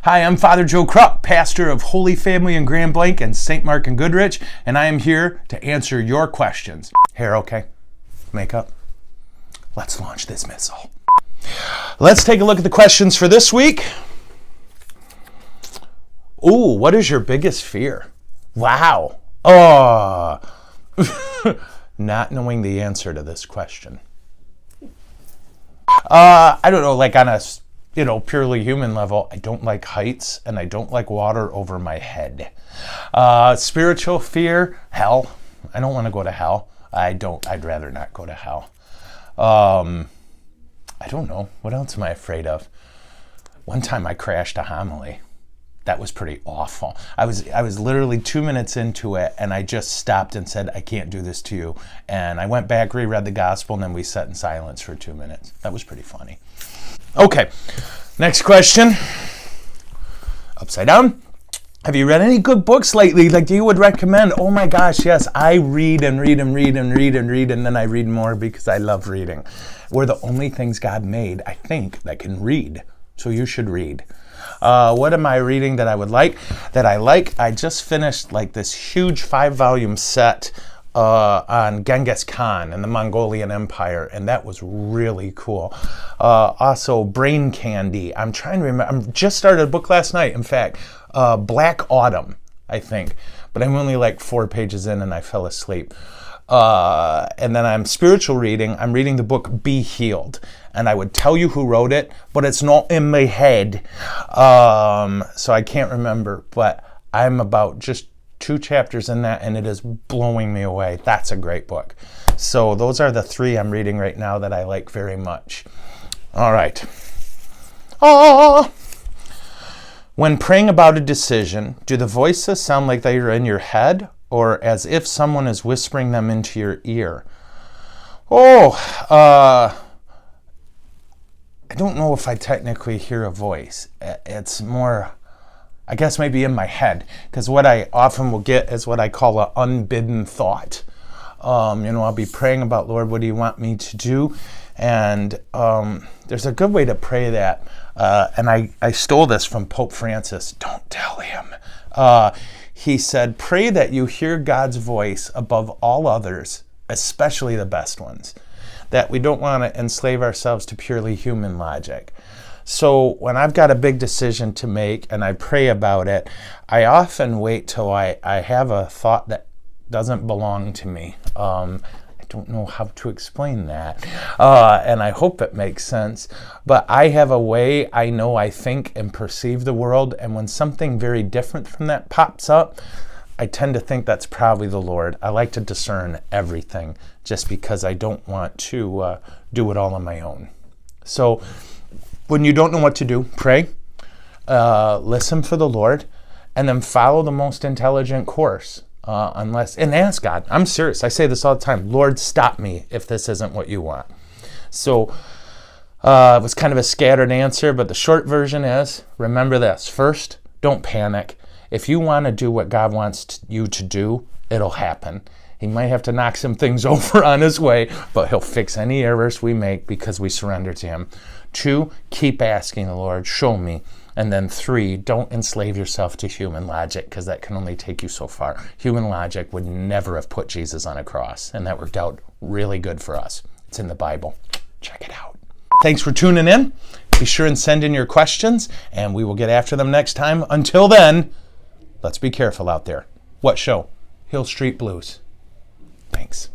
Hi, I'm Father Joe Krupp, pastor of Holy Family in Grand Blanc and St. Mark and Goodrich, and I am here to answer your questions. Hair okay? Makeup? Let's launch this missile. Let's take a look at the questions for this week. Ooh, what is your biggest fear? Wow. Oh, not knowing the answer to this question. I don't know, like on a purely human level, I don't like heights and I don't like water over my head. Spiritual fear, hell. I don't want to go to hell. I'd rather not go to hell. I don't know. What else am I afraid of? One time I crashed a homily. That was pretty awful. I was literally 2 minutes into it and I just stopped and said, I can't do this to you. And I went back, reread the gospel, and then we sat in silence for 2 minutes. That was pretty funny. Okay, next question. Upside down. Have you read any good books lately that you would recommend? Oh my gosh, yes. I read and read and read and read and read, and then I read more because I love reading. We're the only things God made, I think, that can read. So you should read. What am I reading that I would like? I just finished like this huge 5-volume set on Genghis Khan and the Mongolian Empire, and that was really cool. Also, Brain Candy. I'm trying to remember. I just started a book last night, in fact. Black Autumn, I think. But I'm only like 4 pages in and I fell asleep. And then I'm spiritual reading. I'm reading the book Be Healed. And I would tell you who wrote it, but it's not in my head. So I can't remember. But I'm about just 2 chapters in that, and it is blowing me away. That's a great book. So those are the 3 I'm reading right now that I like very much. All right. When praying about a decision, do the voices sound like they are in your head or as if someone is whispering them into your ear? I don't know if I technically hear a voice. It's more, I guess, maybe in my head, because what I often will get is what I call an unbidden thought. I'll be praying about, Lord, what do you want me to do? And there's a good way to pray that. And I stole this from Pope Francis. Don't tell him. He said, pray that you hear God's voice above all others, especially the best ones. That we don't want to enslave ourselves to purely human logic. So when I've got a big decision to make and I pray about it, I often wait till I have a thought that doesn't belong to me. I don't know how to explain that, and I hope it makes sense, but I have a way I know I think and perceive the world, and when something very different from that pops up, I tend to think that's probably the Lord. I like to discern everything just because I don't want to do it all on my own. So when you don't know what to do, pray, listen for the Lord, and then follow the most intelligent course. And ask God. I'm serious. I say this all the time. Lord, stop me if this isn't what you want. So it was kind of a scattered answer, but the short version is, remember this. First, don't panic. If you want to do what God wants you to do, it'll happen. He might have to knock some things over on his way, but he'll fix any errors we make because we surrender to him. 2, keep asking the Lord, show me. And then 3, don't enslave yourself to human logic, because that can only take you so far. Human logic would never have put Jesus on a cross, and that worked out really good for us. It's in the Bible. Check it out. Thanks for tuning in. Be sure and send in your questions, and we will get after them next time. Until then, let's be careful out there. What show? Hill Street Blues. Thanks.